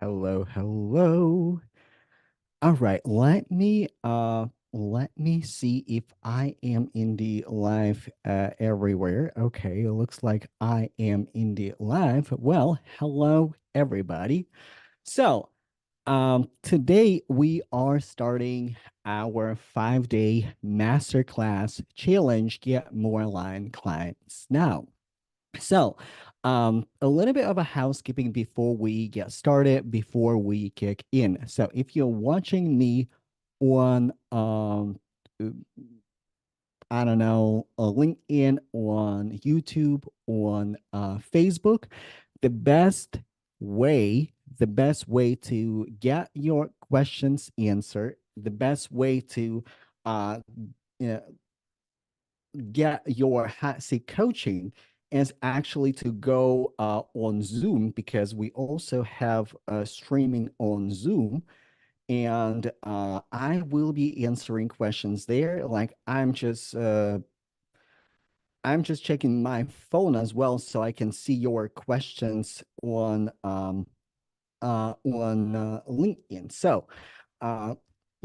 Hello, hello. All right, let me see if I am in the live everywhere. Okay, it looks like I am in the live. Well, hello everybody. So, today we are starting our 5-day masterclass challenge, Get More Aligned Clients Now. So, a little bit of a housekeeping before we get started, before we kick in. So, if you're watching me on, uh, I don't know, LinkedIn, on YouTube, on Facebook, the best the best way to get your questions answered, the best way to uh, you get your hot seat coaching is actually to go on Zoom because we also have streaming on Zoom. And I will be answering questions there. Like I'm just checking my phone as well so I can see your questions on LinkedIn. So, uh,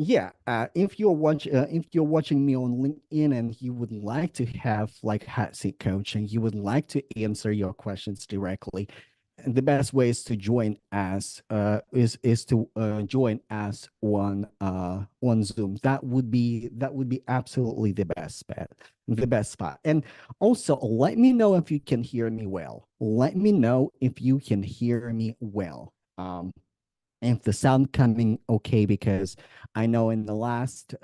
yeah, if you're watching me on LinkedIn and you would like to have like hot seat coaching, you would like to answer your questions directly, the best way is to join us is to join us on Zoom. That would be absolutely the best spot. And also let me know if you can hear me well. Let me know if you can hear me well. If the sound coming okay, because I know in the last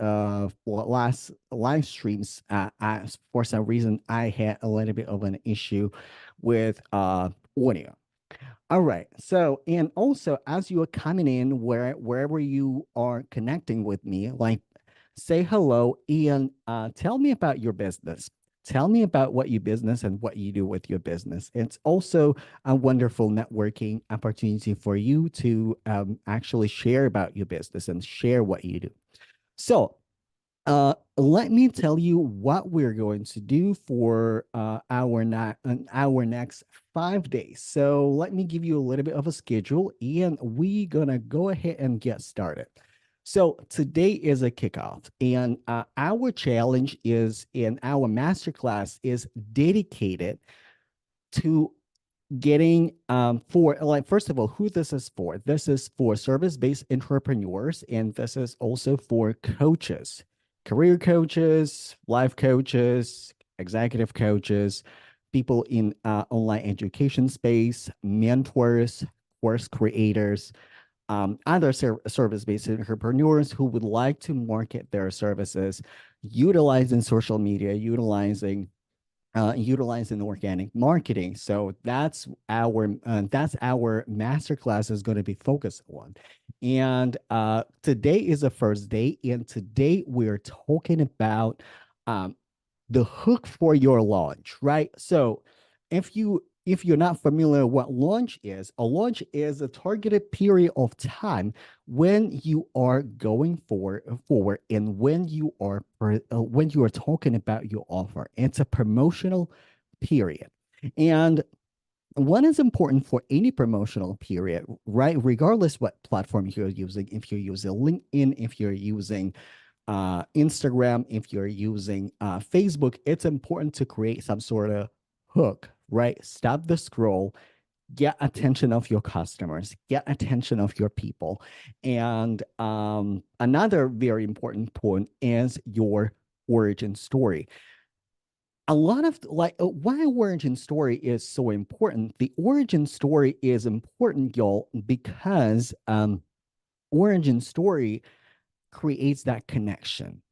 live streams, for some reason I had a little bit of an issue with audio. All right. So, and also as you are coming in, wherever you are connecting with me, like say hello and tell me about your business. Tell me about what you business and what you do with your business. It's also a wonderful networking opportunity for you to actually share about your business and share what you do. So, let me tell you what we're going to do for our next 5 days. So let me give you a little bit of a schedule, and we're gonna go ahead and get started. So today is a kickoff, and our challenge is in our masterclass is dedicated to getting for like first of all who this is for service-based entrepreneurs, and this is also for coaches, career coaches, life coaches, executive coaches, people in online education space, mentors, course creators, other service-based entrepreneurs who would like to market their services utilizing social media, utilizing organic marketing. So that's our masterclass is going to be focused on. And today is the first day, and today we're talking about um, the hook for your launch, right? So if you're not familiar what launch is, a launch is a targeted period of time when you are going forward and when you are talking about your offer. It's a promotional period. And what is important for any promotional period, right? Regardless what platform you're using, if you're using LinkedIn, if you're using Instagram, if you're using Facebook, it's important to create some sort of hook, right? Stop the scroll, get attention of your customers, get attention of your people. And another very important point is your origin story. A lot of like why origin story is so important. The origin story is important, y'all, because origin story creates that connection.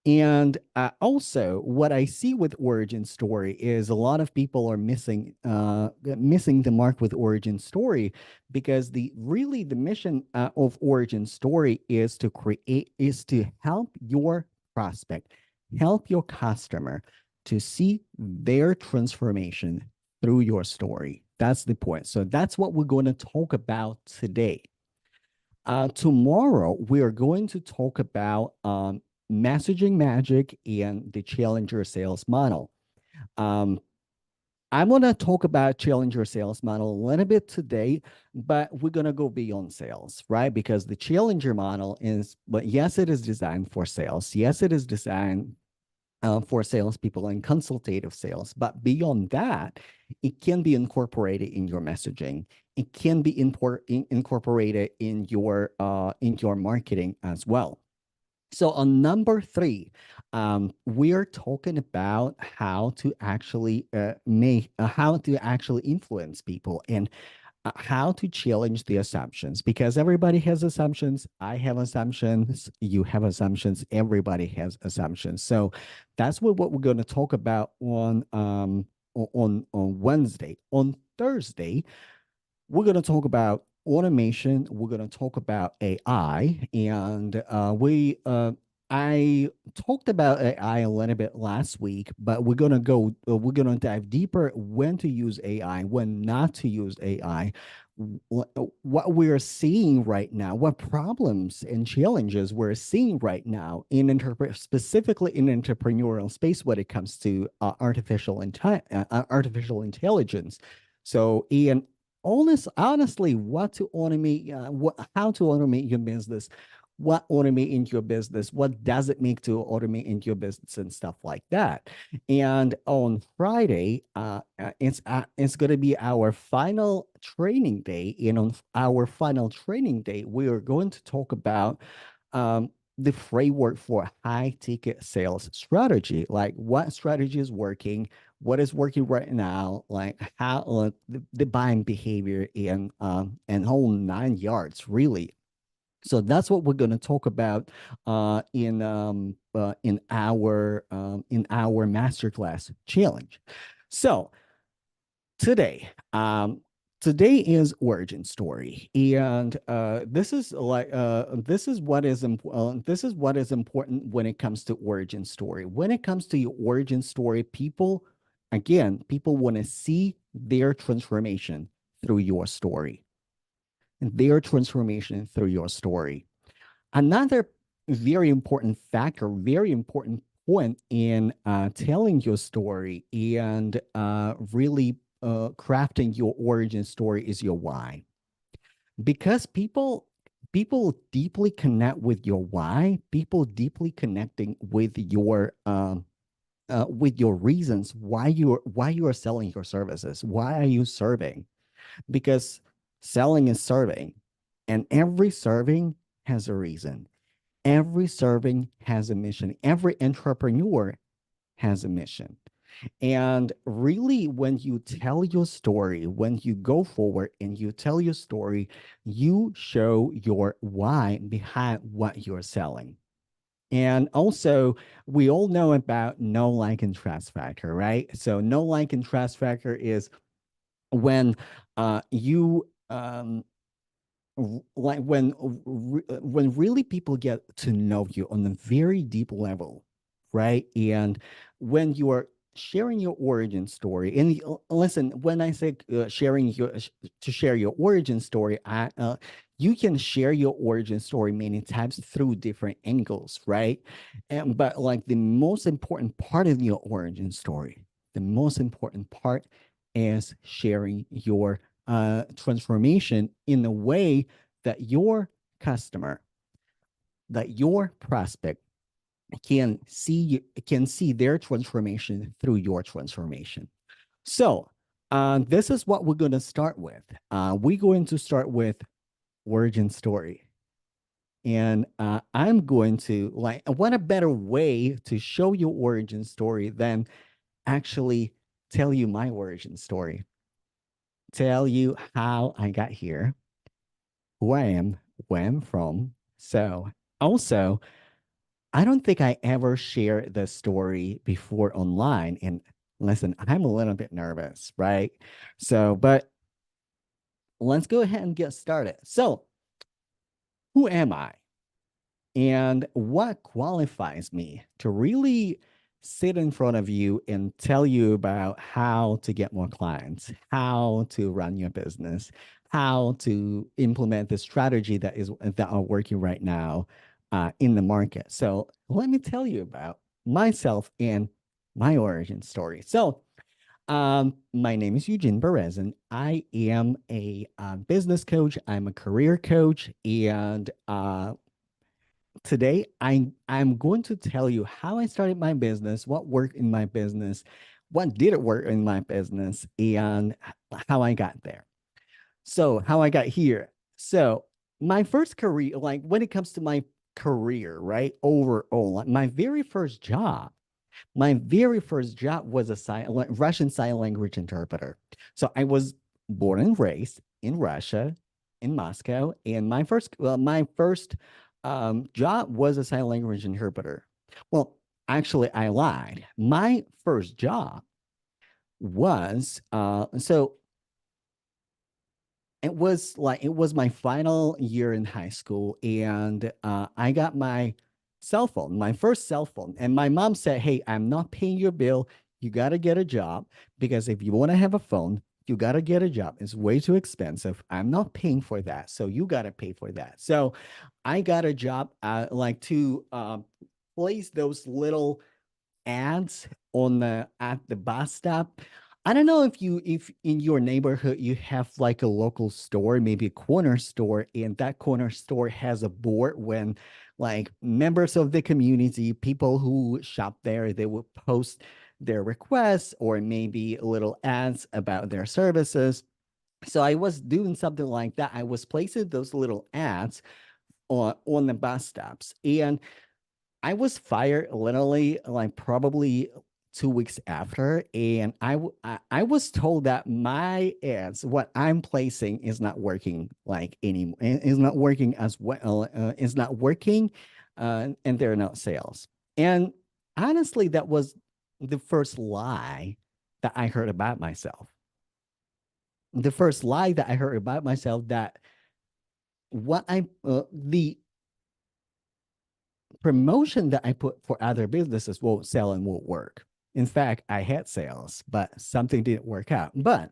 And also, what I see with origin story is a lot of people are missing the mark with origin story, because the mission of origin story is to help your prospect, help your customer to see their transformation through your story. That's the point. So that's what we're going to talk about today. Tomorrow, we are going to talk about messaging magic and the challenger sales model. Um, I'm going to talk about Challenger sales model a little bit today, but we're going to go beyond sales, right? Because the Challenger model is, but yes, it is designed for sales. Yes, it is designed for salespeople and consultative sales. But beyond that, it can be incorporated in your messaging. It can be incorporated in your marketing as well. So on number three, we're talking about how to actually how to actually influence people and how to challenge the assumptions, because everybody has assumptions. I have assumptions. You have assumptions. Everybody has assumptions. So that's what we're going to talk about on Wednesday. On Thursday, we're going to talk about automation. We're going to talk about AI, and I talked about AI a little bit last week, but we're going to dive deeper when to use AI, when not to use AI, what we're seeing right now, what problems and challenges we're seeing right now specifically in entrepreneurial space when it comes to artificial intelligence. So, Ian, honestly, how to automate your business, what automate into your business, what does it make to automate into your business and stuff like that. And on Friday, it's going to be our final training day. And on our final training day, we are going to talk about the framework for high ticket sales strategy, like what strategy is working, what is working right now, like how the buying behavior and whole 9 yards really. So that's what we're going to talk about in our masterclass challenge. So today, today is origin story, and this is what is important when it comes to origin story. When it comes to your origin story, people want to see their transformation through your story, and their transformation through your story. Another very important factor, very important point in telling your story and really crafting your origin story is your why. Because people deeply connect with your why. People deeply connecting with your reasons why you are selling your services. Why are you serving? Because selling is serving, and every serving has a reason. Every serving has a mission. Every entrepreneur has a mission. And really, when you tell your story, when you go forward and you tell your story, you show your why behind what you're selling. And also, we all know about know, like, and trust factor, right? So, know, like, and trust factor is when you like when really people get to know you on a very deep level, right? And when you are sharing your origin story, and listen, when I say to share your origin story, you can share your origin story many times through different angles, right? And but like the most important part of your origin story, the most important part is sharing your transformation in a way that your customer, that your prospect can see their transformation through your transformation. So this is what we're going to start with. We're going to start with origin story. And I'm going to what a better way to show your origin story than actually tell you my origin story, tell you how I got here, who I am, where I'm from. So also, I don't think I ever shared the story before online. And listen, I'm a little bit nervous, right? So, but let's go ahead and get started. So, who am I? And what qualifies me to really sit in front of you and tell you about how to get more clients, how to run your business, how to implement the strategy that are working right now in the market. So let me tell you about myself and my origin story. So My name is Eugene Perez, and I am a business coach. I'm a career coach, and today I'm going to tell you how I started my business, what worked in my business, what didn't work in my business, and how I got there. So, how I got here. So, my first career, like when it comes to my career, right? Overall, like my very first job was a Russian sign language interpreter. So I was born and raised in Russia, in Moscow, and my first job was a sign language interpreter. Well, actually, I lied. My first job was it was my final year in high school, and I got my first cell phone, and my mom said, "Hey, I'm not paying your bill. You got to get a job because if you want to have a phone, you got to get a job. It's way too expensive. I'm not paying for that, so you got to pay for that." So I got a job, like to place those little ads on the at the bus stop. I don't know if in your neighborhood you have like a local store, maybe a corner store, and that corner store has a board when like members of the community, people who shop there, they will post their requests or maybe little ads about their services. So I was doing something like that. I was placing those little ads on the bus stops. And I was fired literally like probably 2 weeks after, and I was told that my ads, what I'm placing, is not working like anymore. Is not working as well. Is not working, and they're not sales. And honestly, that was the first lie that I heard about myself. The first lie that I heard about myself that the promotion that I put for other businesses won't sell and won't work. In fact, I had sales, but something didn't work out. But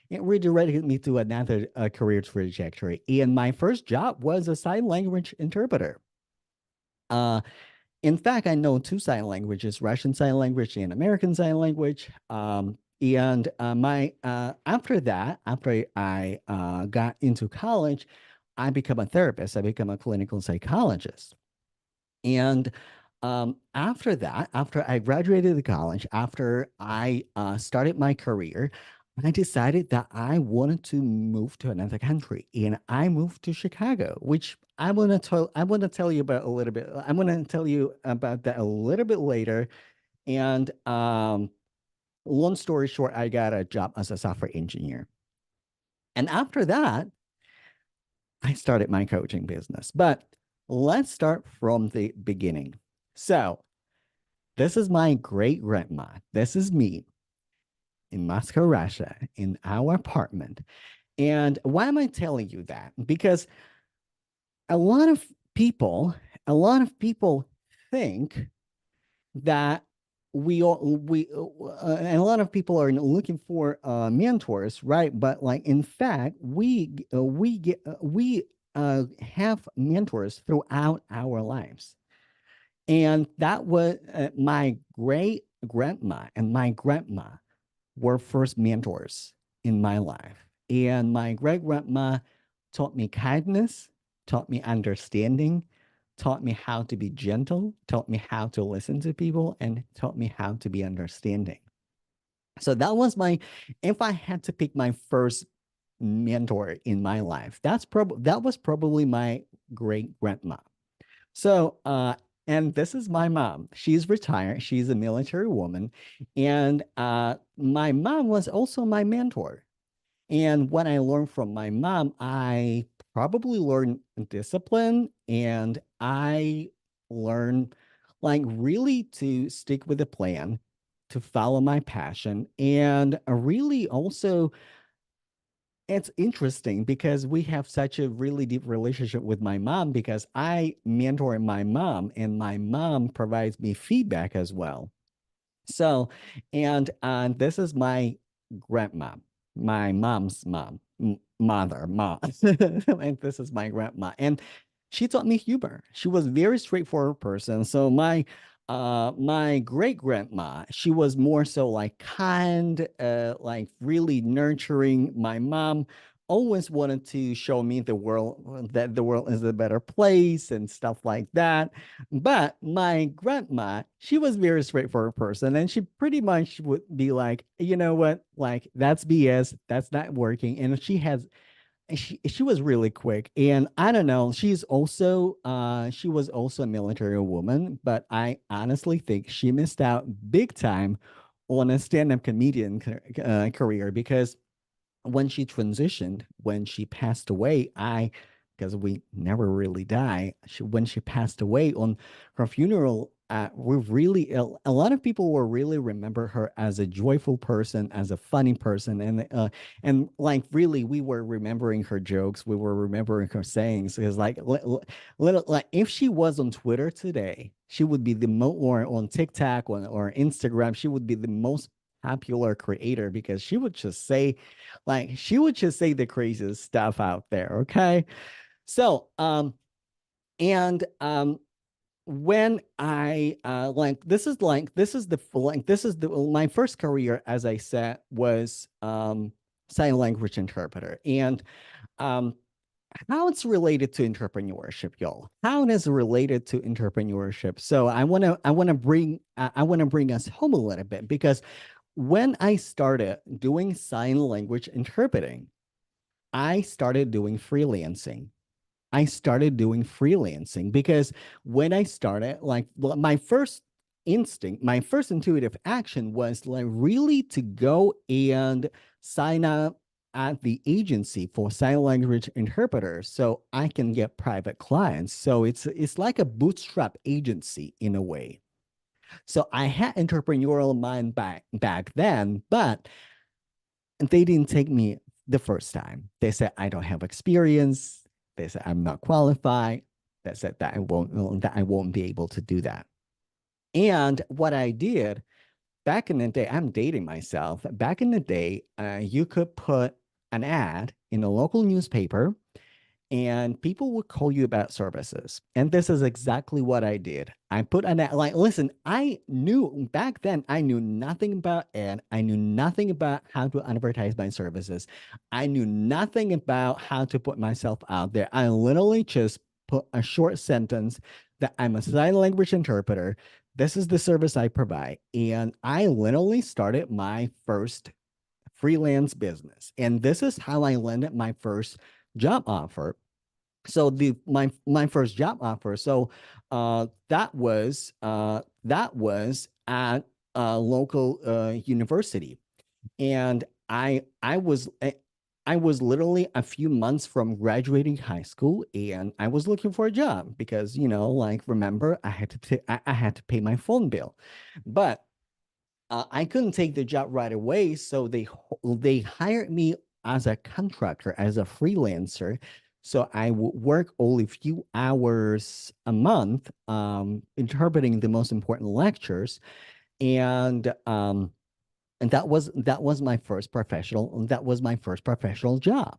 it redirected me to another career trajectory. And my first job was a sign language interpreter. Uh, in fact, I know two sign languages: Russian sign language and American sign language. And my after that, after I got into college, I became a therapist. I became a clinical psychologist. And after that, after I graduated the college, after I started my career, I decided that I wanted to move to another country, and I moved to Chicago, which I want to tell you about a little bit. I'm going to tell you about that a little bit later. And long story short, I got a job as a software engineer, and after that, I started my coaching business. But let's start from the beginning. So this is my great grandma. This is me in Moscow, Russia, in our apartment. And why am I telling you that? Because a lot of a lot of people think that and a lot of people are looking for mentors, right? But like in fact, we have mentors throughout our lives. And that was my great grandma and my grandma were first mentors in my life. And my great grandma taught me kindness, taught me understanding, taught me how to be gentle, taught me how to listen to people, and taught me how to be understanding. So if I had to pick my first mentor in my life, that was probably my great grandma. So, and this is my mom. She's retired. She's a military woman. And my mom was also my mentor. And what I learned from my mom, I probably learned discipline, and I learned like really to stick with a plan, to follow my passion, and really also it's interesting because we have such a really deep relationship with my mom because I mentor my mom and my mom provides me feedback as well. So, and this is my grandma, my mom's mom, and this is my grandma. And she taught me humor. She was a very straightforward person. So My great grandma, she was more so like kind, like really nurturing. My mom always wanted to show me the world, that the world is a better place and stuff like that. But my grandma, she was very straightforward person, and she pretty much would be like, you know what, like that's BS, that's not working. And she was really quick, and I don't know, she was also a military woman, but I honestly think she missed out big time on a stand-up comedian career, because when she transitioned, when she passed away, because we never really die, when she passed away on her funeral, we really, a lot of people will really remember her as a joyful person, as a funny person, and like really, we were remembering her jokes, we were remembering her sayings. Because like little, like if she was on Twitter today, she would be the or on TikTok or Instagram, she would be the most popular creator, because she would just say the craziest stuff out there. Okay. So, and when I this is the my first career, as I said, was sign language interpreter. And um how it's related to entrepreneurship, y'all. How it is related to entrepreneurship. So I want to bring us home a little bit, because when I started doing sign language interpreting, I started doing freelancing. I started doing freelancing because when I started, like my first instinct, my first intuitive action was like really to go and sign up at the agency for sign language interpreters so I can get private clients. So it's like a bootstrap agency in a way. So I had entrepreneurial mind back then, but they didn't take me the first time. They said I don't have experience. They said I'm not qualified. They said that I won't be able to do that. And what I did back in the day, I'm dating myself. Back in the day, you could put an ad in a local newspaper and people would call you about services. And this is exactly what I did. I put an ad, like, listen, I knew back then, I knew nothing about ad. I knew nothing about how to advertise my services. I knew nothing about how to put myself out there. I literally just put a short sentence that I'm a sign language interpreter. This is the service I provide. And I literally started my first freelance business. And this is how I landed my first job offer. So my first job offer, so that was at a local university. And I was literally a few months from graduating high school, and I was looking for a job because, like, remember, I had to pay my phone bill. But I couldn't take the job right away, so they hired me as a contractor, as a freelancer. So I would work only a few hours a month, interpreting the most important lectures, and that was my first professional job.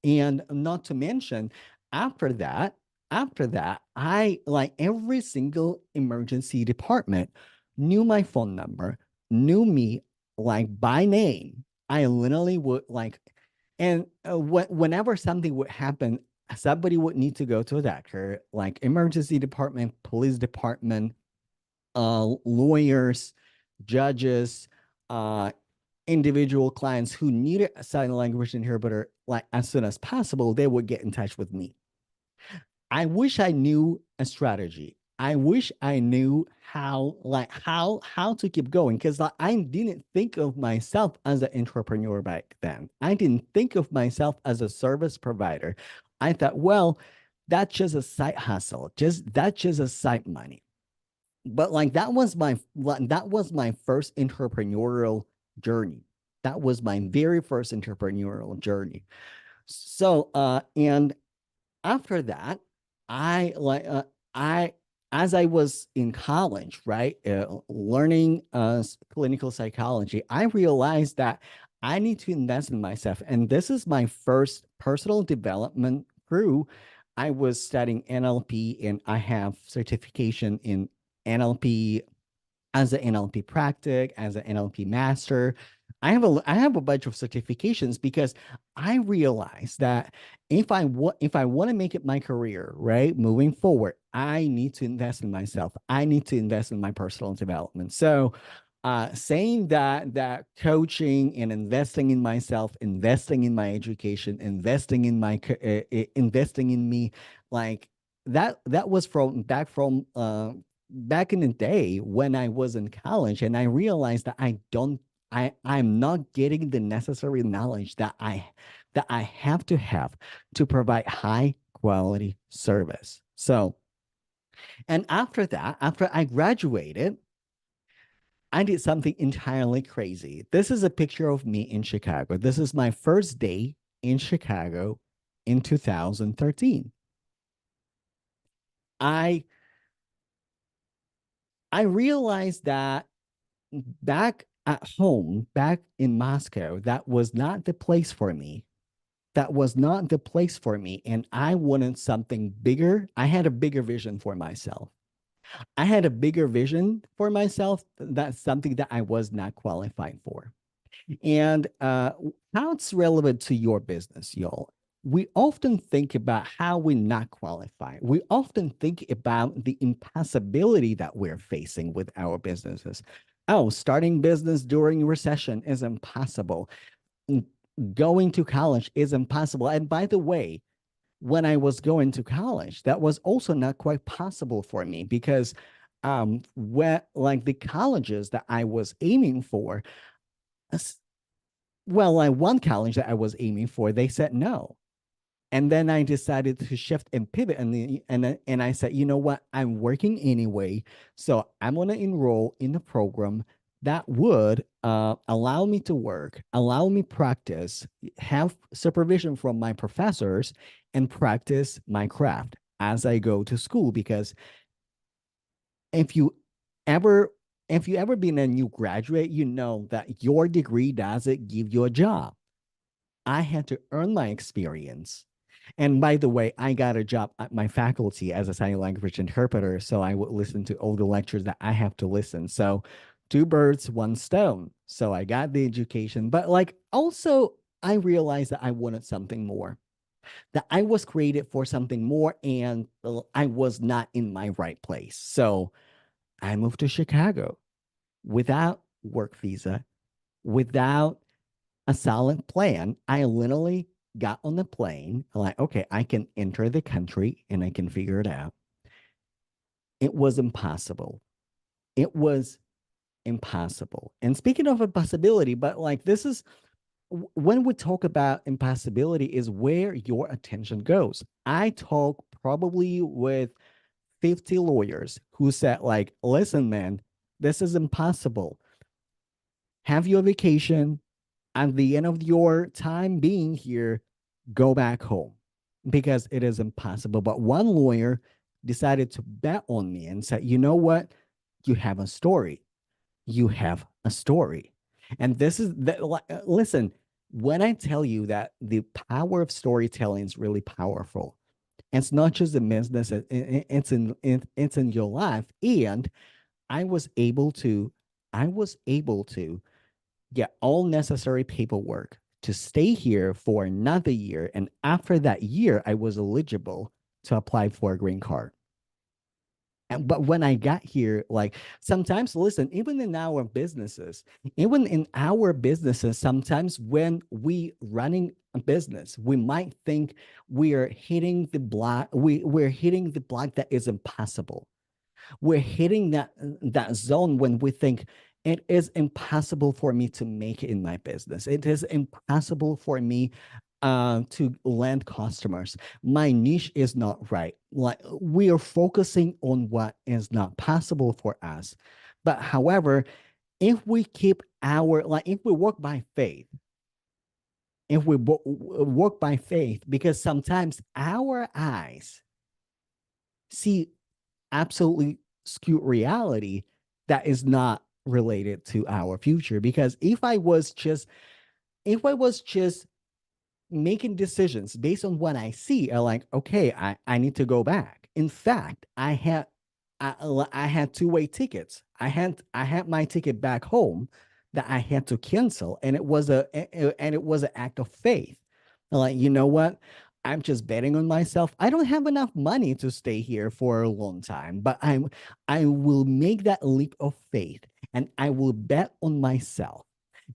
And not to mention, after that, I, like, every single emergency department knew my phone number, knew me like by name. I literally would like, and whenever something would happen, somebody would need to go to a doctor, like emergency department, police department, lawyers, judges, uh, individual clients who needed a sign language interpreter, like as soon as possible, they would get in touch with me. I wish I knew a strategy. I wish I knew how to keep going, because like, I didn't think of myself as an entrepreneur back then. I didn't think of myself as a service provider. I thought, well, that's just a side hustle. That's just a side money. But like that was my first entrepreneurial journey. That was my very first entrepreneurial journey. So and after that, I like I as I was in college, right, learning clinical psychology, I realized that I need to invest in myself, and this is my first personal development through. I was studying NLP, and I have certification in NLP, as an NLP practic, as an NLP master. I have a bunch of certifications because I realized that if I want to make it my career, right, moving forward, I need to invest in myself. I need to invest in my personal development. So saying that coaching and investing in myself, investing in my education, investing in investing in me, like that was from back in the day when I was in college, and I realized that I'm not getting the necessary knowledge that I have to provide high quality service. So, and after that, after I graduated, I did something entirely crazy. This is a picture of me in Chicago. This is my first day in Chicago in 2013. I I realized that back at home, back in Moscow, that was not the place for me. That was not the place for me. And I wanted something bigger. I had a bigger vision for myself. I had a bigger vision for myself. That's something that I was not qualified for. And how it's relevant to your business, y'all. We often think about how we're not qualified. We often think about the impossibility that we're facing with our businesses. Oh, starting business during recession is impossible. Going to college is impossible. And by the way, when I was going to college, that was also not quite possible for me because where like the colleges that I was aiming for, well, like one college that I was aiming for, they said no. And then I decided to shift and pivot, and I said, you know what? I'm working anyway, so I'm gonna enroll in a program that would allow me to work, allow me practice, have supervision from my professors, and practice my craft as I go to school. Because if you ever if you ever been a new graduate, you know that your degree doesn't give you a job. I had to earn my experience. And by the way, I got a job at my faculty as a sign language interpreter. So I would listen to all the lectures that I have to listen. So two birds, one stone. So I got the education, but like also I realized that I wanted something more, that I was created for something more, and I was not in my right place. So I moved to Chicago without work visa, without a solid plan. I literally got on the plane, like, okay, I can enter the country and I can figure it out. It was impossible. It was impossible. And speaking of impossibility, but like this is when we talk about impossibility, is where your attention goes. I talk probably with 50 lawyers who said, like, listen, man, this is impossible. Have your vacation. At the end of your time being here, go back home because it is impossible. But one lawyer decided to bet on me and said, you know what? You have a story. You have a story. And this is that. Listen, when I tell you that the power of storytelling is really powerful, it's not just in business, it's in your life. And I was able to, I was able to get all necessary paperwork to stay here for another year. And after that year, I was eligible to apply for a green card. But when I got here, like sometimes, listen, even in our businesses, sometimes when we running a business, we might think we are hitting the block. We're hitting the block that is impossible. We're hitting that zone when we think it is impossible for me to make it in my business. It is impossible for me to land customers. My niche is not right. Like we are focusing on what is not possible for us. But however, if we keep if we work by faith, if we work by faith, because sometimes our eyes see absolutely skewed reality that is not related to our future. Because if I was just making decisions based on what I see, are like, okay, I need to go back. In fact, I had two-way tickets. I had my ticket back home that I had to cancel, and it was an act of faith. Like, you know what? I'm just betting on myself. I don't have enough money to stay here for a long time, but I will make that leap of faith and I will bet on myself.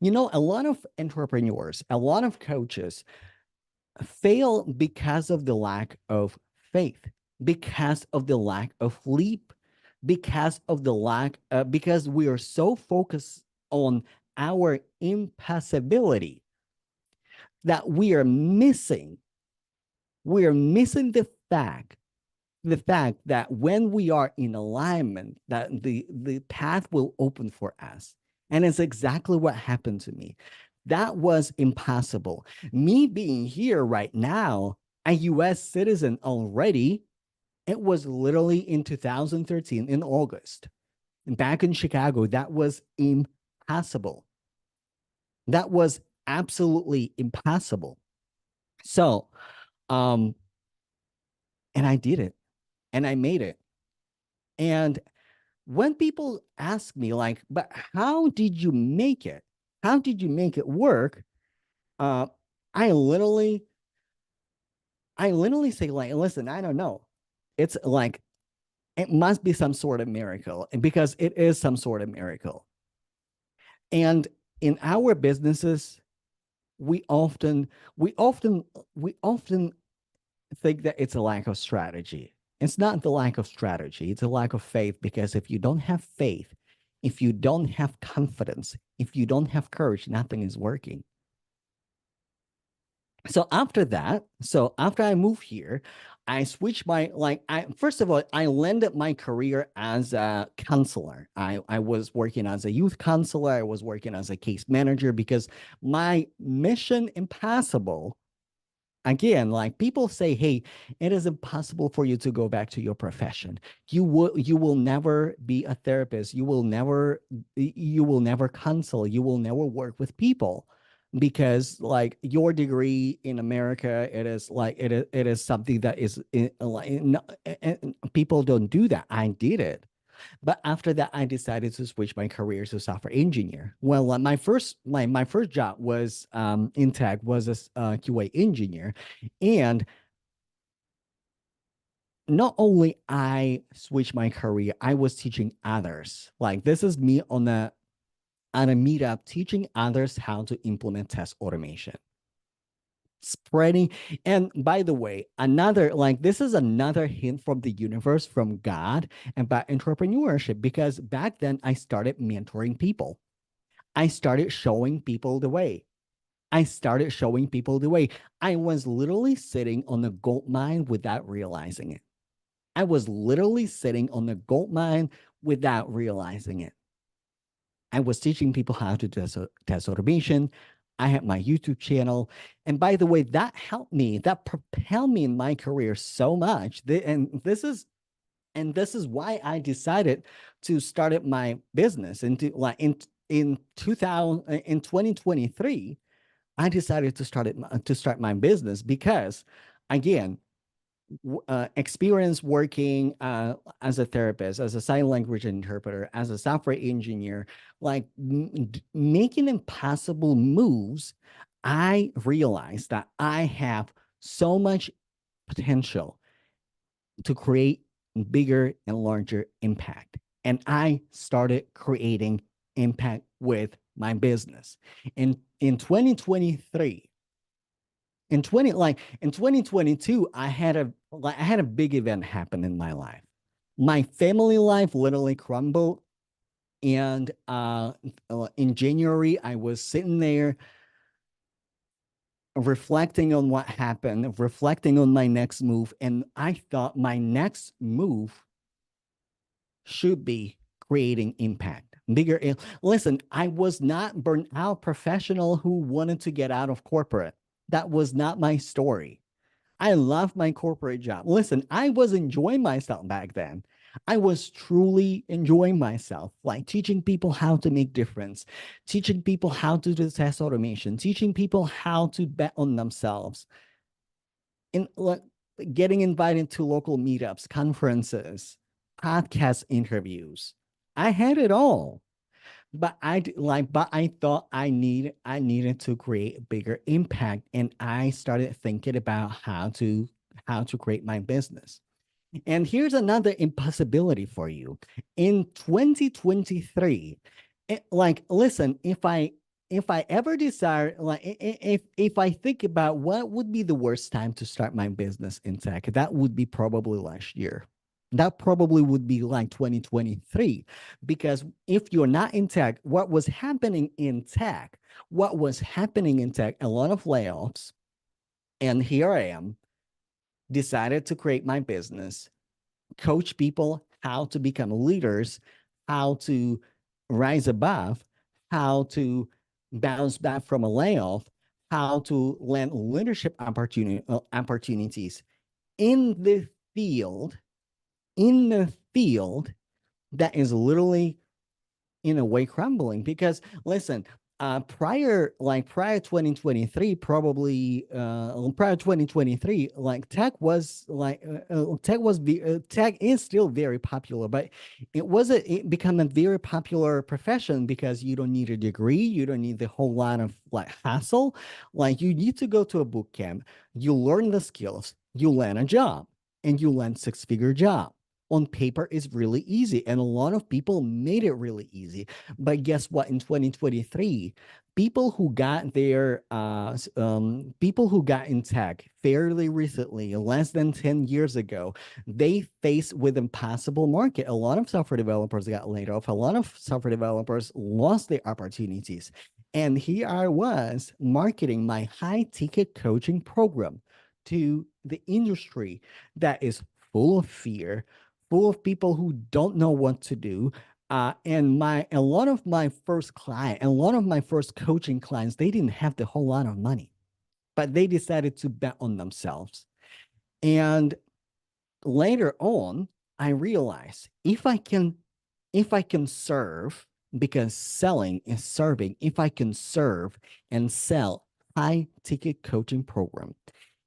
You know, a lot of entrepreneurs, a lot of coaches fail because of the lack of faith, because of the lack of leap, because we are so focused on our impassibility that we are missing the fact that when we are in alignment, that the path will open for us. And it's exactly what happened to me. That was impossible. Me being here right now, a US citizen already, it was literally in 2013 in August. Back in Chicago, that was impossible. That was absolutely impossible. So, um, and I did it and I made it. And when people ask me, like, but how did you make it? How did you make it work? Uh, I literally, I literally say, like, listen, I don't know. It's like it must be some sort of miracle, and because it is some sort of miracle. And in our businesses, we often, we often, we often think that it's a lack of strategy. It's not the lack of strategy, it's a lack of faith. Because if you don't have faith, if you don't have confidence, if you don't have courage, nothing is working. So after I moved here, I switched my, like, I first of all, I landed my career as a counselor. I was working as a youth counselor, I was working as a case manager, because my mission impossible, again, like, people say, hey, it is impossible for you to go back to your profession. You will never be a therapist, you will never counsel, you will never work with people, because, like, your degree in America, it is something that is like, people don't do that. I did it. But after that, I decided to switch my career to software engineer. Well, my first job was, in tech, was as a QA engineer, and not only I switched my career, I was teaching others. Like, this is me on a meetup teaching others how to implement test automation, spreading. And by the way, another, like, this is another hint from the universe, from God, about entrepreneurship, because back then I started mentoring people. I started showing people the way. I was literally sitting on a gold mine without realizing it. I was literally sitting on a gold mine without realizing it. I was teaching people how to test automation. I had my YouTube channel. And by the way, that propelled me in my career so much. And this is why I decided to start my business in 2023. I decided to start my business because, again, experience working as a therapist, as a sign language interpreter, as a software engineer, like, making impossible moves. I realized that I have so much potential to create bigger and larger impact. And I started creating impact with my business. In 2023, in 2022, I had a big event happen in my life. My family life literally crumbled. And in January, I was sitting there reflecting on what happened, reflecting on my next move. And I thought my next move should be creating impact. Listen, I was not burnt out professional who wanted to get out of corporate. That was not my story. I love my corporate job. Listen, I was enjoying myself back then. I was truly enjoying myself, like teaching people how to make difference, teaching people how to do test automation, teaching people how to bet on themselves, and like, getting invited to local meetups, conferences. podcast interviews. I had it all. But but I thought I needed to create a bigger impact, and I started thinking about how to create my business. And here's another impossibility for you. In 2023, listen, if I ever desire, if I think about what would be the worst time to start my business in tech, that would be probably last year. That probably would be like 2023. Because if you're not in tech, what was happening in tech, a lot of layoffs. And here I am, decided to create my business, coach people how to become leaders, how to rise above, how to bounce back from a layoff, how to land leadership opportunities in the field, in the field that is literally in a way crumbling. Because listen, prior 2023, probably prior 2023, like tech is still very popular, but it become a very popular profession because you don't need a degree, you don't need the whole lot of like hassle. Like you need to go to a boot camp, you learn the skills, you land a job, and you land six-figure job. On paper is really easy, and a lot of people made it really easy. But guess what? In 2023, people who got in tech fairly recently, less than 10 years ago, they faced with impossible market. A lot of software developers got laid off. A lot of software developers lost their opportunities. And here I was marketing my high ticket coaching program to the industry that is full of fear, full of people who don't know what to do. And a lot of my first client, a lot of my first coaching clients, they didn't have the whole lot of money, but they decided to bet on themselves. And later on, I realized if I can serve, because selling is serving, if I can serve and sell high ticket coaching program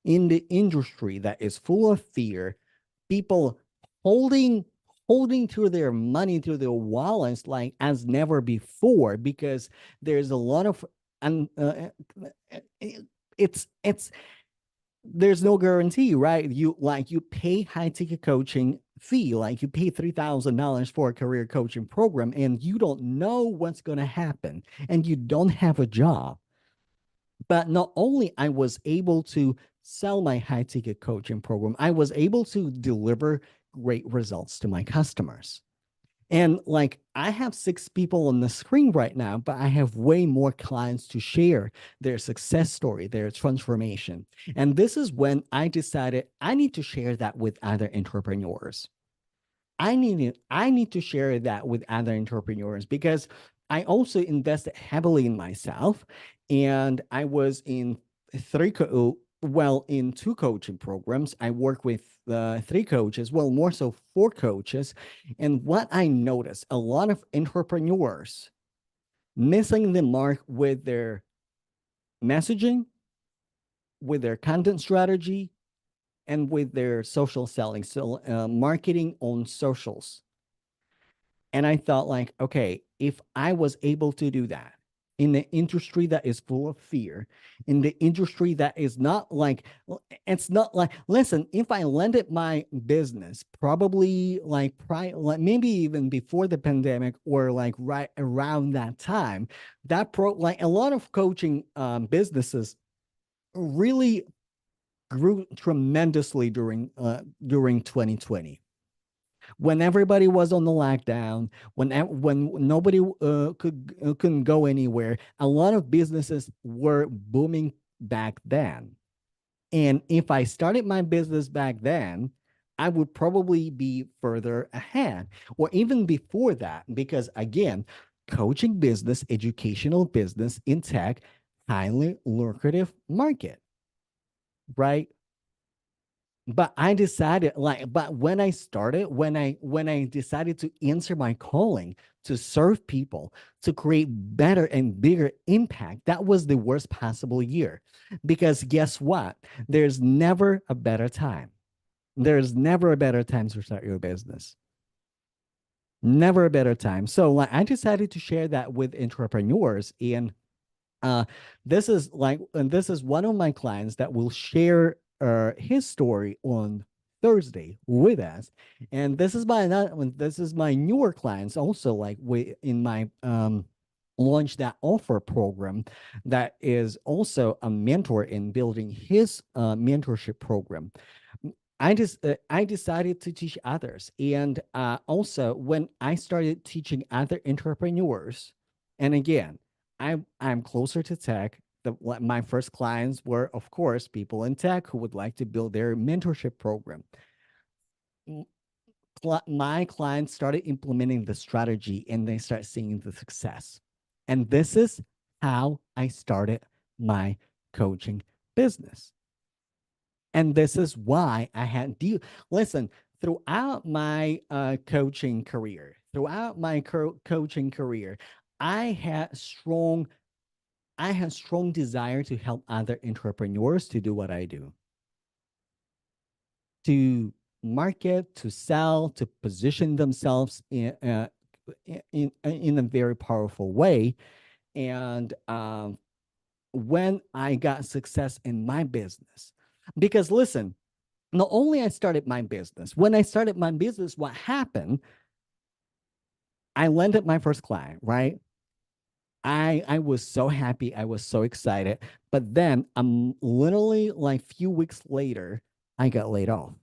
in the industry that is full of fear, people holding to their money, to their wallets like as never before, because there's a lot of and it's there's no guarantee, right? You pay high ticket coaching fee, like you pay $3,000 for a career coaching program, and you don't know what's going to happen, and you don't have a job. But not only I was able to sell my high ticket coaching program, I was able to deliver great results to my customers. And like I have 6 people on the screen right now, but I have way more clients to share their success story, their transformation. And this is when I decided I need to share that with other entrepreneurs. I need to share that with other entrepreneurs because I also invested heavily in myself, and I was in in 2 coaching programs. I work with 3 coaches, well, more so 4 coaches. And what I noticed, a lot of entrepreneurs missing the mark with their messaging, with their content strategy, and with their social selling, so marketing on socials. And I thought, like, okay, if I was able to do that in the industry that is full of fear, in the industry that is not like, it's not like, listen, if I landed my business probably like maybe even before the pandemic or like right around that time, like a lot of coaching businesses really grew tremendously during 2020, when everybody was on the lockdown, when nobody couldn't go anywhere. A lot of businesses were booming back then. And if I started my business back then, I would probably be further ahead, or even before that, because again, coaching business, educational business in tech, highly lucrative market, right? But I decided, like, but when I started, when I decided to answer my calling to serve people, to create better and bigger impact, that was the worst possible year. Because guess what? There's never a better time. There's never a better time to start your business. Never a better time. So like I decided to share that with entrepreneurs. And uh this is one of my clients that will share his story on Thursday with us. And this is my newer clients also, like we in my launch that offer program that is also a mentor in building his mentorship program. I decided to teach others, and also when I started teaching other entrepreneurs, and again, I'm closer to tech. My first clients were, of course, people in tech who would like to build their mentorship program. M- My clients started implementing the strategy, and they start seeing the success. And this is how I started my coaching business. And this is why I had deal. Listen, throughout my coaching career, I had strong, I had strong desire to help other entrepreneurs to do what I do, to market, to sell, to position themselves in a very powerful way. And when I got success in my business, because listen, not only I started my business, when I started my business, what happened? I landed my first client, right? I was so happy, I was so excited, but then literally like few weeks later, I got laid off.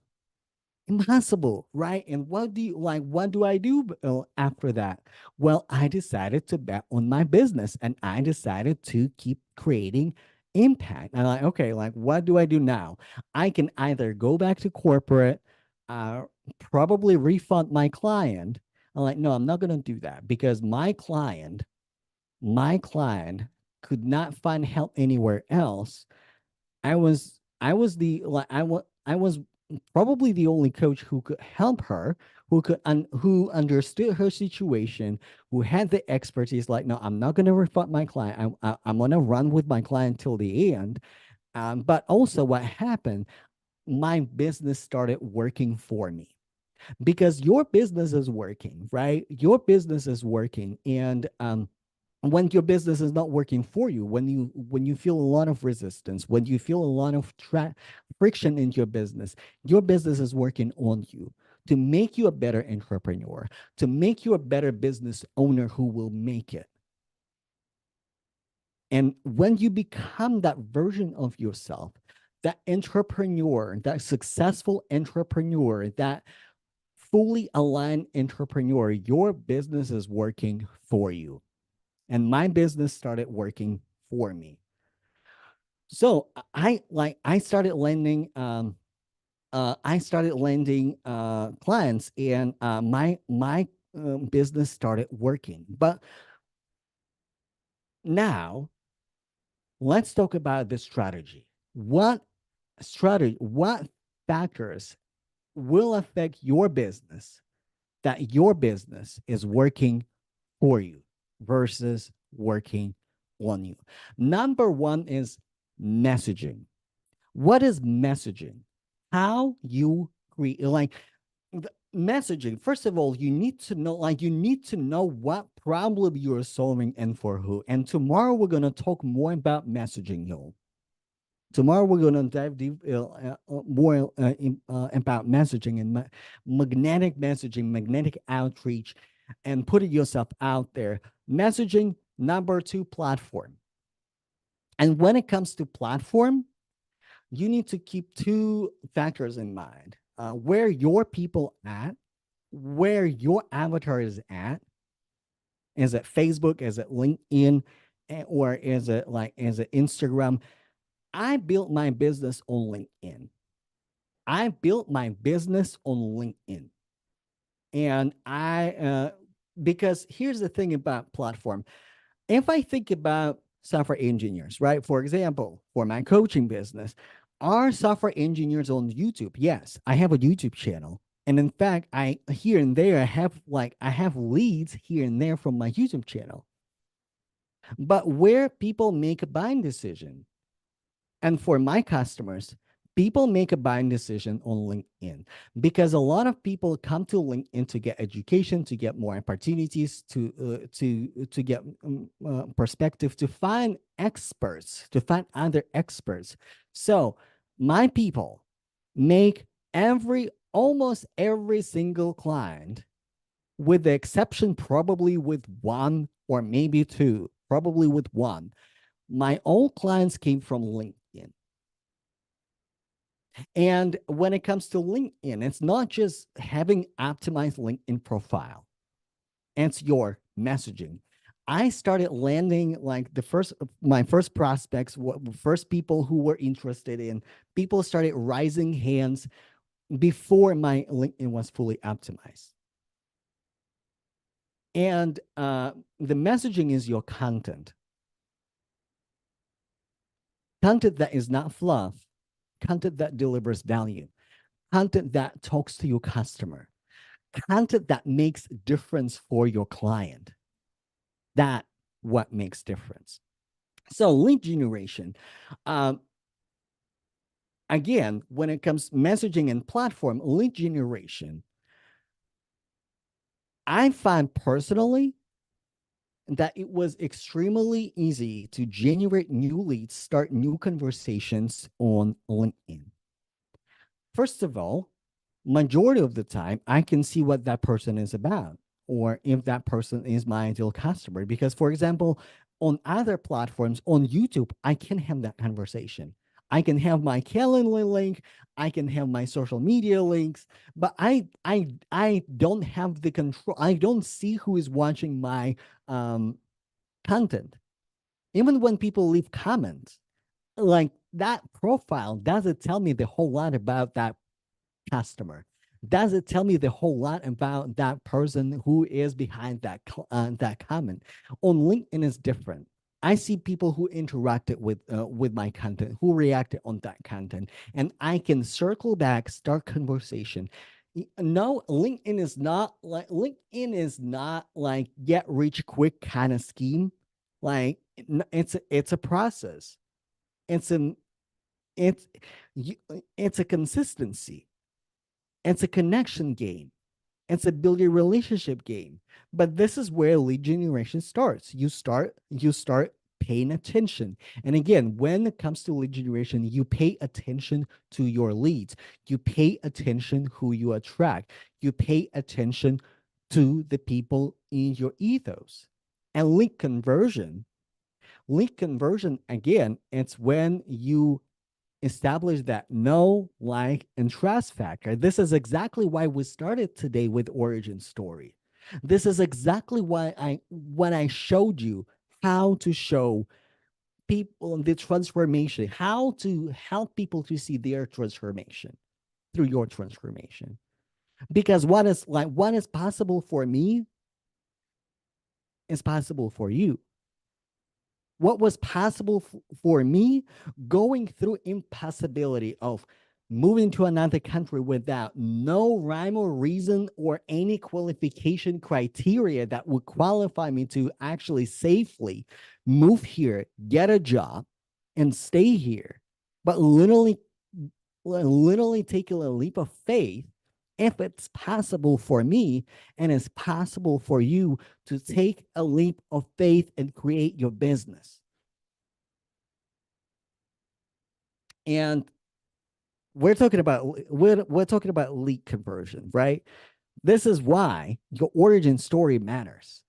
Impossible, right? And what do I do after that? Well, I decided to bet on my business, and I decided to keep creating impact. I'm like, okay, like what do I do now? I can either go back to corporate, uh probably refund my client. I'm like, no, I'm not gonna do that, because my client could not find help anywhere else. I was the like I was probably the only coach who could help her, who understood her situation, who had the expertise. Like, no, I'm not going to refund my client. I'm going to run with my client till the end. But also, what happened? My business started working for me, because your business is working, right? Your business is working, and when your business is not working for you, when you feel a lot of resistance, when you feel a lot of friction in your business is working on you to make you a better entrepreneur, to make you a better business owner who will make it. And when you become that version of yourself, that entrepreneur, that successful entrepreneur, that fully aligned entrepreneur, your business is working for you. And my business started working for me. So I started lending clients, and my business started working. But now let's talk about the strategy. What factors will affect your business, that your business is working for you versus working on you? Number one is messaging. What is messaging? How you create, like, messaging. First of all, you need to know what problem you're solving and for who. And tomorrow we're going to talk more about messaging, y'all. Tomorrow we're going to dive deep more about messaging and magnetic messaging, magnetic outreach, and putting yourself out there. Messaging. Number two, platform. And when it comes to platform, you need to keep two factors in mind: where your people at, where your avatar is at. Is it Facebook? Is it LinkedIn? Or is it Instagram? I built my business on LinkedIn. I built my business on LinkedIn. And because here's the thing about platform. If I think about software engineers, right? For example, for my coaching business, are software engineers on YouTube? Yes, I have a YouTube channel. And in fact, I here and there I have leads here and there from my YouTube channel. But where people make a buying decision, and for my customers, People make a buying decision on LinkedIn because a lot of people come to LinkedIn to get education, to get more opportunities, to get perspective, to find experts, to find other experts. So my people make almost every single client, with the exception probably with one or maybe two, probably with one. My own clients came from LinkedIn. And when it comes to LinkedIn, it's not just having optimized LinkedIn profile, it's your messaging. I started landing like my first prospects, first people who were interested in, people started rising hands before my LinkedIn was fully optimized. And the messaging is your content. Content that is not fluff, content that delivers value, content that talks to your customer, content that makes difference for your client. That what makes difference. So lead generation, again, when it comes messaging and platform, lead generation, I find personally that it was extremely easy to generate new leads, start new conversations on LinkedIn. First of all, majority of the time, I can see what that person is about, or if that person is my ideal customer. Because, for example, on other platforms, on YouTube, I can have that conversation. I can have my Calendly link, I can have my social media links, but I don't have the control. I don't see who is watching my content. Even when people leave comments, like that profile doesn't tell me the whole lot about that customer. Does it tell me the whole lot about that person who is behind that comment? On LinkedIn is different. I see people who interacted with my content, who reacted on that content, and I can circle back, start conversation. No, LinkedIn is not like get rich quick kind of scheme. Like it's a process. It's an it's it's a consistency. It's a connection game. It's a building relationship game. But this is where lead generation starts. You start paying attention. And again, when it comes to lead generation, you pay attention to your leads. You pay attention who you attract. You pay attention to the people in your ethos. And lead conversion again, it's when you establish that know, like, and trust factor. This is exactly why we started today with origin story. This is exactly why when I showed you how to show people the transformation, how to help people to see their transformation through your transformation. Because what is possible for me is possible for you. What was possible for me, going through impossibility of moving to another country without no rhyme or reason or any qualification criteria that would qualify me to actually safely move here, get a job, and stay here, but literally taking a leap of faith. If it's possible for me and it's possible for you to take a leap of faith and create your business. And we're talking about lead conversion, right? This is why your origin story matters.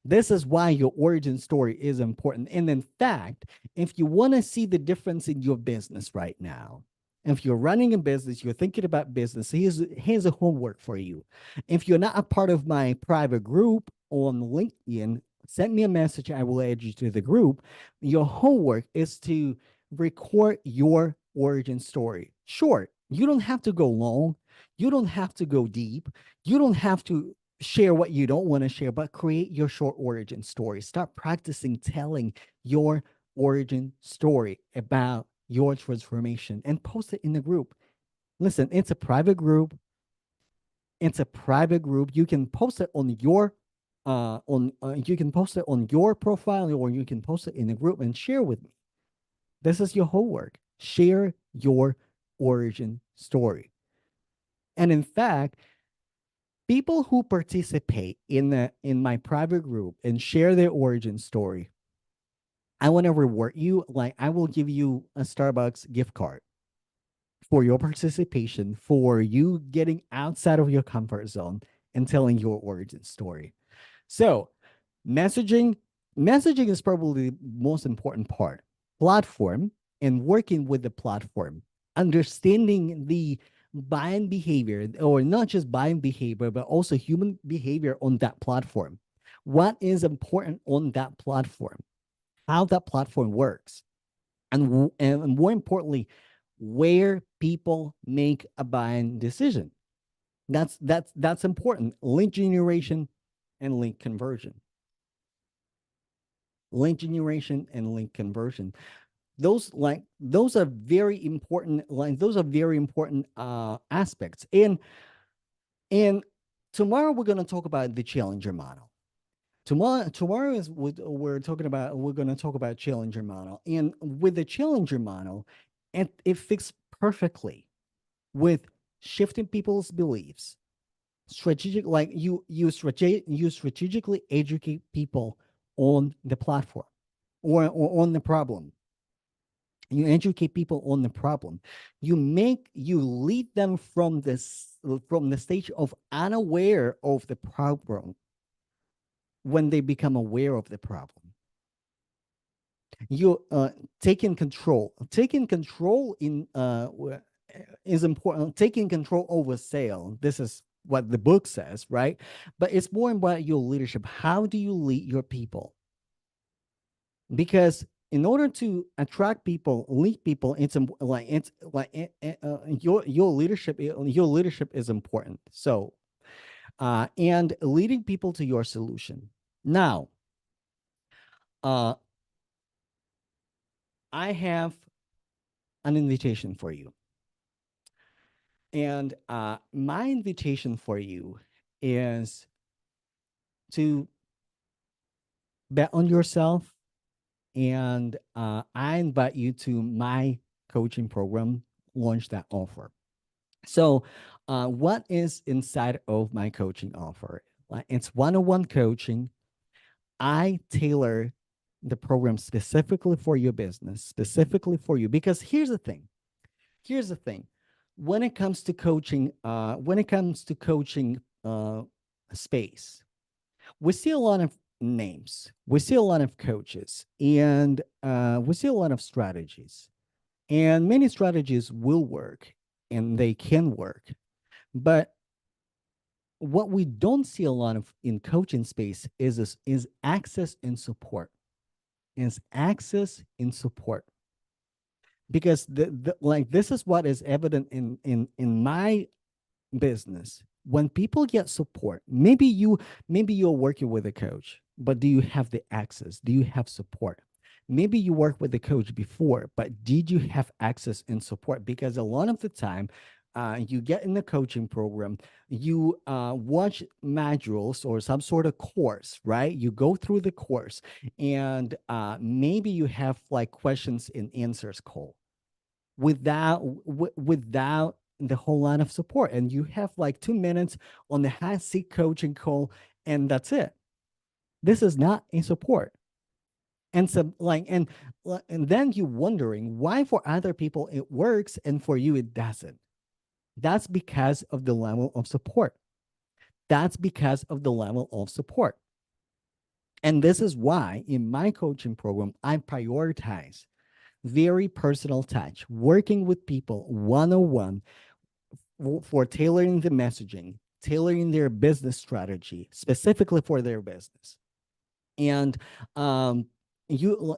This is why your origin story is important. And in fact, if you want to see the difference in your business right now, if you're running a business, you're thinking about business, here's a homework for you. If you're not a part of my private group on LinkedIn, send me a message. I will add you to the group. Your homework is to record your origin story. Short. You don't have to go long. You don't have to go deep. You don't have to share what you don't want to share, but create your short origin story. Start practicing telling your origin story about your transformation and post it in the group. Listen, it's a private group. It's a private group. You can post it on your you can post it on your profile, or you can post it in the group and share with me. This is your homework. Share your origin story. And in fact, people who participate in my private group and share their origin story, I want to reward you. Like, I will give you a Starbucks gift card for your participation, for you getting outside of your comfort zone and telling your origin story. So, messaging messaging is probably the most important part. Platform, and working with the platform, understanding the buying behavior, or not just buying behavior, but also human behavior on that platform. What is important on that platform? How that platform works, and more importantly, where people make a buying decision. That's important. Link generation and link conversion. Link generation and link conversion. Those are very important. Like, those are very important aspects. And tomorrow we're going to talk about the challenger model. Tomorrow is we're talking about. We're going to talk about challenger model, and with the challenger model, it fits perfectly with shifting people's beliefs. Strategic, like you strategically educate people on the platform, or on the problem. You educate people on the problem. You lead them from the stage of unaware of the problem, when they become aware of the problem. You taking control in is important. Taking control over sale, this is what the book says, right? But it's more about your leadership. How do you lead your people? Because in order to attract people, lead people, your leadership is important. So and leading people to your solution. Now, uh I have an invitation for you. And my invitation for you is to bet on yourself. And I invite you to my coaching program, Launch That Offer. So, what is inside of my coaching offer? Like, it's one-on-one coaching. I tailor the program specifically for your business, specifically for you. Because here's the thing. When it comes to coaching, space, we see a lot of names, we see a lot of coaches, and we see a lot of strategies. And many strategies will work, and they can work. But what we don't see a lot of in coaching space is access and support. Is access and support. Because this is what is evident in my business. When people get support, maybe you're working with a coach, but do you have the access? Do you have support? Maybe you worked with the coach before, but did you have access and support? Because a lot of the time, you get in the coaching program, you watch modules or some sort of course, right? You go through the course, and maybe you have like questions and answers call, without the whole line of support, and you have like 2 minutes on the hot seat coaching call, and that's it. This is not a support. And so, and then you wondering why for other people it works and for you it doesn't. That's because of the level of support. That's because of the level of support. And this is why in my coaching program I prioritize very personal touch, working with people one-on-one, for tailoring the messaging, tailoring their business strategy specifically for their business. And you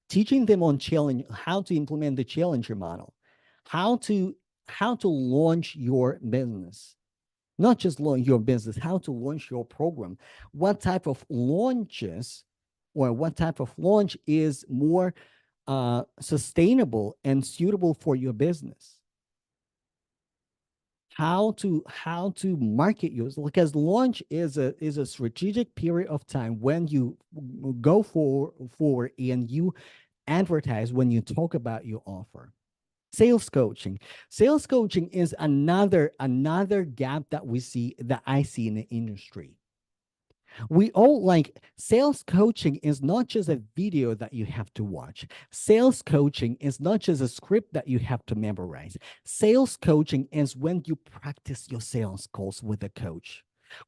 teaching them on challenge, how to implement the challenger model, how to launch your business. Not just launch your business, how to launch your program. What type of launches, or what type of launch is more sustainable and suitable for your business? How to market yours, because launch is a strategic period of time when you go forward and you advertise, when you talk about your offer. Sales coaching. Sales coaching is another gap that I see in the industry. We all like sales coaching is not just a video that you have to watch. Sales coaching is not just a script that you have to memorize. Sales coaching is when you practice your sales calls with a coach,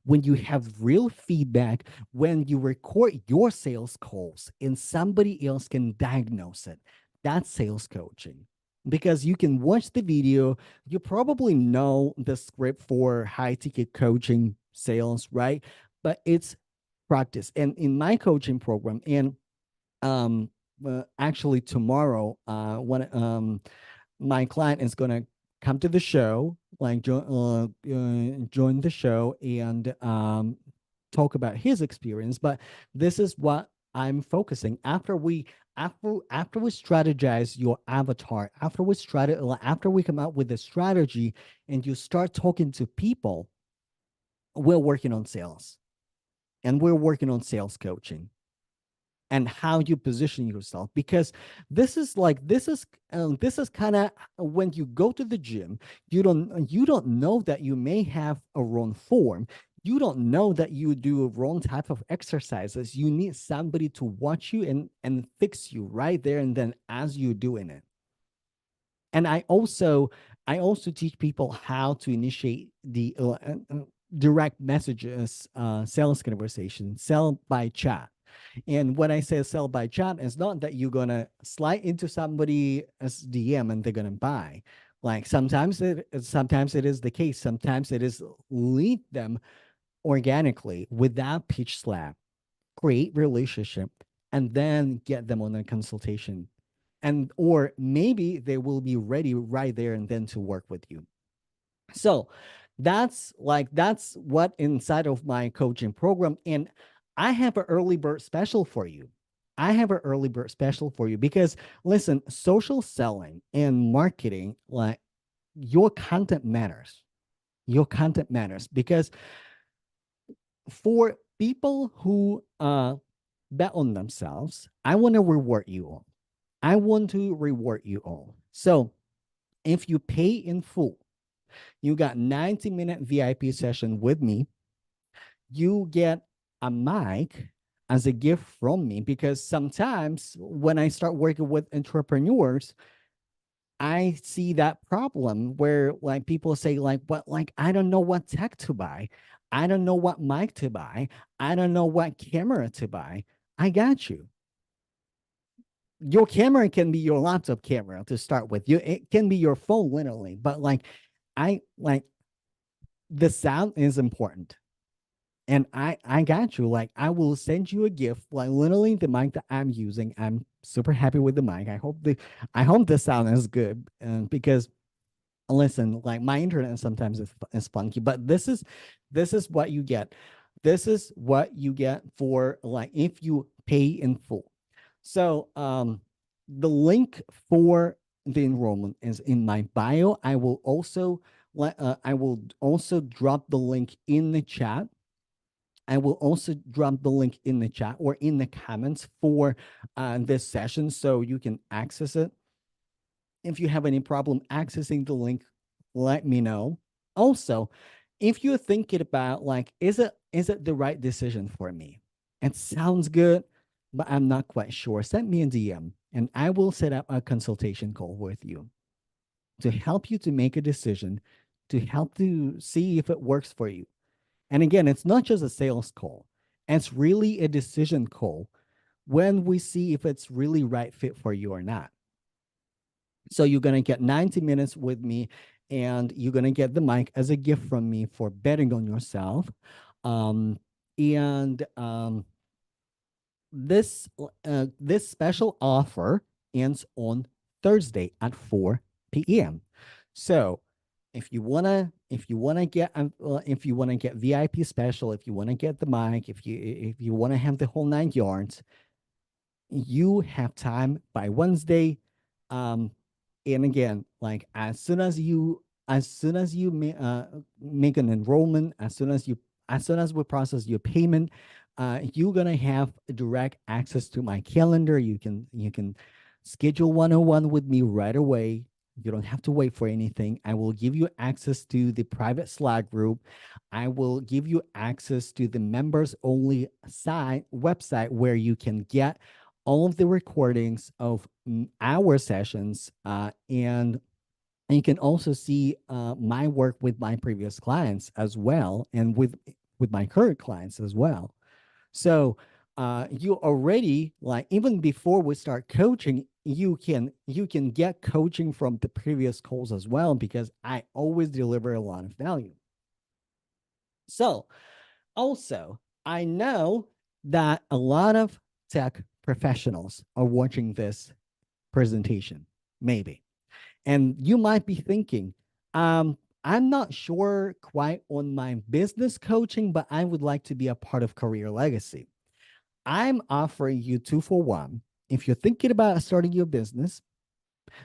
when you have real feedback, when you record your sales calls and somebody else can diagnose it. That's sales coaching. Because you can watch the video, you probably know the script for high ticket coaching sales, right? But it's practice. And in my coaching program, and actually tomorrow, when my client is gonna come to the show, like join the show and talk about his experience. But this is what I'm focusing after we strategize your avatar, after we come out with a strategy and you start talking to people, we're working on sales and we're working on sales coaching and how you position yourself, because this is kind of when you go to the gym, you don't know that you may have a wrong form, you don't know that you do a wrong type of exercises. You need somebody to watch you and fix you right there and then as you're doing it. And I also teach people how to initiate the direct messages, sales conversation, sell by chat. And when I say sell by chat, it's not that you're gonna slide into somebody's DM and they're gonna buy. Like sometimes it is the case. Sometimes it is lead them organically without pitch slap, create relationship, and then get them on a consultation. And or maybe they will be ready right there and then to work with you. So that's what inside of my coaching program. And I have an early bird special for you. I have an early bird special for you because listen, social selling and marketing, like your content matters. Your content matters because for people who bet on themselves, I want to reward you all. I want to reward you all. So if you pay in full, you got 90-minute VIP session with me. You get a mic as a gift from me because sometimes when I start working with entrepreneurs, I see that problem where like people say like, but like, I don't know what tech to buy. I don't know what mic to buy. I don't know what camera to buy. I got you. Your camera can be your laptop camera to start with. It can be your phone literally, but like I like the sound is important. And I got you. Like I will send you a gift, like literally the mic that I'm using. I'm super happy with the mic. I hope the sound is good. Because listen, like my internet sometimes is funky, but this is what you get. This is what you get for like if you pay in full. So the link for the enrollment is in my bio. I will also drop the link in the chat. I will also drop the link in the chat or in the comments for this session so you can access it. If you have any problem accessing the link, let me know. Also, if you're thinking about like, is it the right decision for me? It sounds good, but I'm not quite sure. Send me a DM and I will set up a consultation call with you to help you to make a decision, to help to see if it works for you. And again, it's not just a sales call. It's really a decision call when we see if it's really right fit for you or not. So you're going to get 90 minutes with me and you're going to get the mic as a gift from me for betting on yourself. And this special offer ends on Thursday at 4 p.m. So if you wanna get if you wanna get VIP special, if you wanna get the mic, if you wanna have the whole 9 yards, you have time by Wednesday. And again, like as soon as you make an enrollment, as soon as we process your payment, you're gonna have direct access to my calendar. You can schedule 101 with me right away. You don't have to wait for anything. I will give you access to the private Slack group. I will give you access to the members only site website where you can get all of the recordings of our sessions, and you can also see my work with my previous clients as well, and with my current clients as well. So you already, like, even before we start coaching, you can get coaching from the previous calls as well, because I always deliver a lot of value. So also, I know that a lot of tech professionals are watching this presentation, maybe. And you might be thinking, I'm not sure quite on my business coaching, but I would like to be a part of Career Legacy. I'm offering you 2 for 1. If you're thinking about starting your business,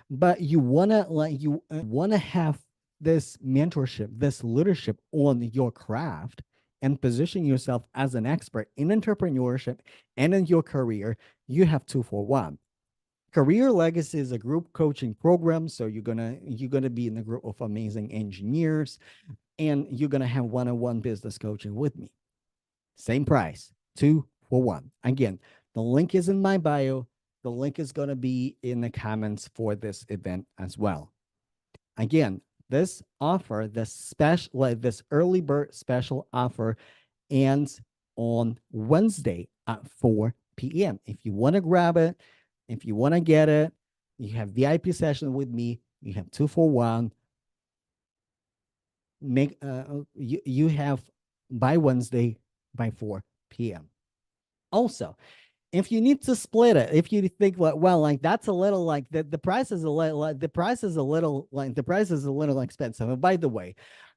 but you wanna have this mentorship, this leadership on your craft, and position yourself as an expert in entrepreneurship and in your career, you have 2 for 1. Career Legacy is a group coaching program, so you're gonna be in a group of amazing engineers, and you're gonna have one-on-one business coaching with me. Same price, 2 for 1. Again, the link is in my bio. The link is going to be in the comments for this event as well. Again, this offer, this special, like this early bird special offer, ends on Wednesday at 4 p.m. If you want to grab it, if you want to get it, you have VIP session with me. You have 2 for 1. You have by Wednesday by 4 p.m. Also, if you need to split it, if you think, well, like that's a little, like the price is a little, like the price is a little, like the price is a little expensive. And by the way,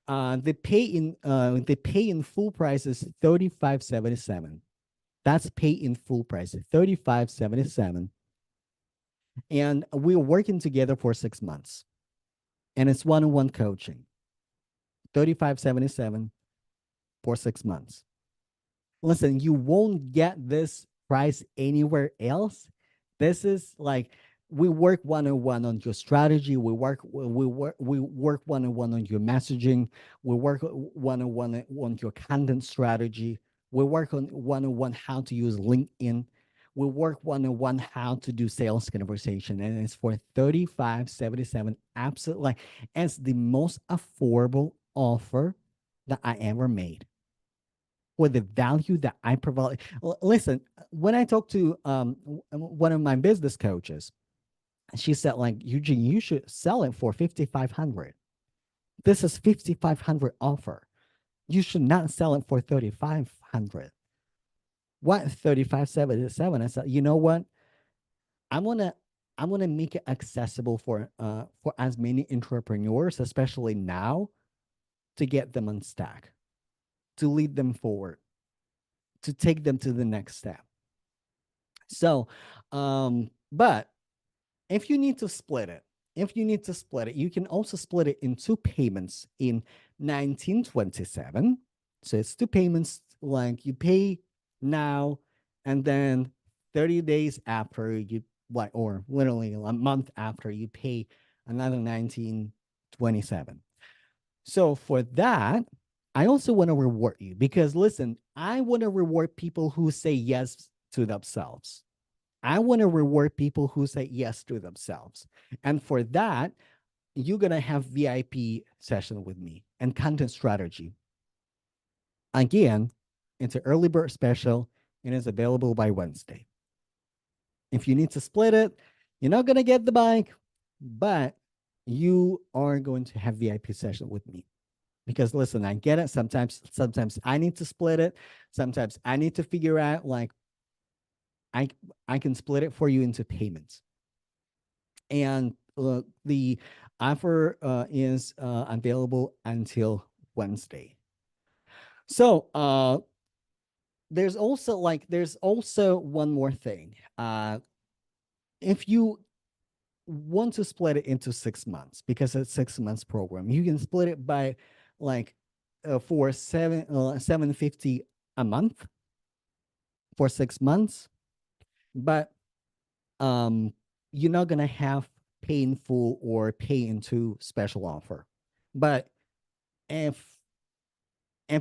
the pay in full price is $35.77. That's pay in full price, $35.77. And we're working together for 6 months, and it's one-on-one coaching. $35.77 for 6 months. Listen, you won't get this price anywhere else. This is like, we work one-on-one on your strategy. We work one-on-one on your messaging. We work one-on-one on your content strategy. We work on one-on-one how to use LinkedIn. We work one-on-one how to do sales conversation, and it's for $35.77. Absolutely, like, it's the most affordable offer that I ever made for the value that I provide. Listen, when I talked to one of my business coaches, she said, like, Eugene, you should sell it for 5,500. This is 5,500 offer. You should not sell it for 3,500. What? 35.77? I said, you know what? I'm gonna I'm gonna make it accessible for as many entrepreneurs, especially now, to get them unstuck, to lead them forward, to take them to the next step. So, but if you need to split it, you can also split it in 2 payments in 1927. So it's 2 payments, like you pay now, and then 30 days after you, like, or literally a month after, you pay another 1927. So for that, I also want to reward you, because listen, I want to reward people who say yes to themselves. I want to reward people who say yes to themselves. And for that, you're going to have VIP session with me and content strategy. Again, it's an early bird special, and it's available by Wednesday. If you need to split it, you're not going to get the bike, but you are going to have VIP session with me. Because listen, I get it. Sometimes I need to split it. Sometimes I need to figure out, like, I can split it for you into payments. And the offer is available until Wednesday. So there's also one more thing. If you want to split it into 6 months, because it's 6 months program, you can split it by, like, for $750 a month for 6 months. But you're not gonna have pay in full or pay into special offer. But if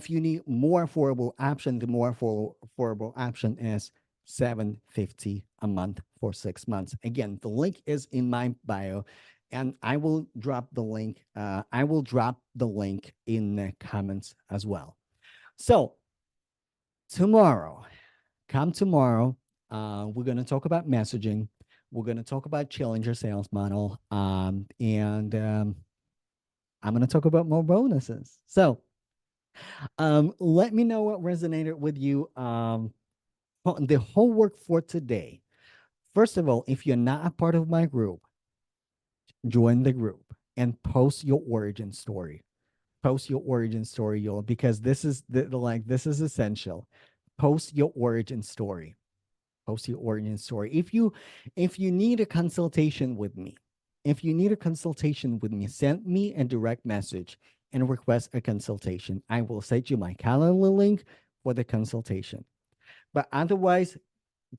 you need more affordable option, the more affordable option is 750 a month for 6 months. Again, the link is in my bio, and I will drop the link. I will drop the link in the comments as well. So tomorrow, come tomorrow. We're gonna talk about messaging. We're gonna talk about challenger sales model, and I'm gonna talk about more bonuses. So let me know what resonated with you. The homework for today. First of all, if you're not a part of my group, join the group and post your origin story. Post your origin story, y'all, because this is this is essential. Post your origin story. Post your origin story. If you need a consultation with me, send me a direct message and request a consultation. I will send you my calendar link for the consultation. But otherwise,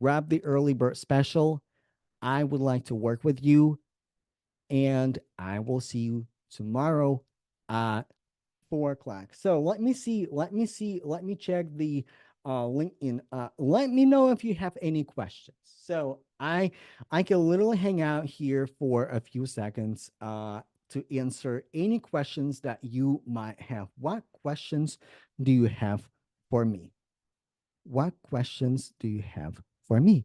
grab the early bird special. I would like to work with you, and I will see you tomorrow at 4 o'clock. So let me see. Let me check the LinkedIn. Let me know if you have any questions. So I can literally hang out here for a few seconds to answer any questions that you might have. What questions do you have for me? What questions do you have for me?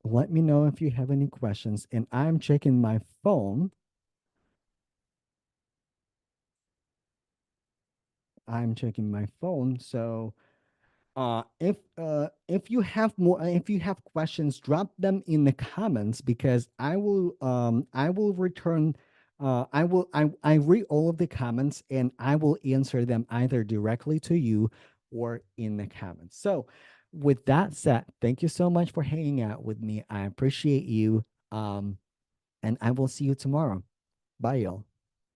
Let me know if you have any questions. And I'm checking my phone. I'm checking my phone. So if you have more, if you have questions, drop them in the comments, because I will return I read all of the comments, and I will answer them either directly to you or in the comments. So with that said, thank you so much for hanging out with me. I appreciate you. And I will see you tomorrow. Bye, y'all.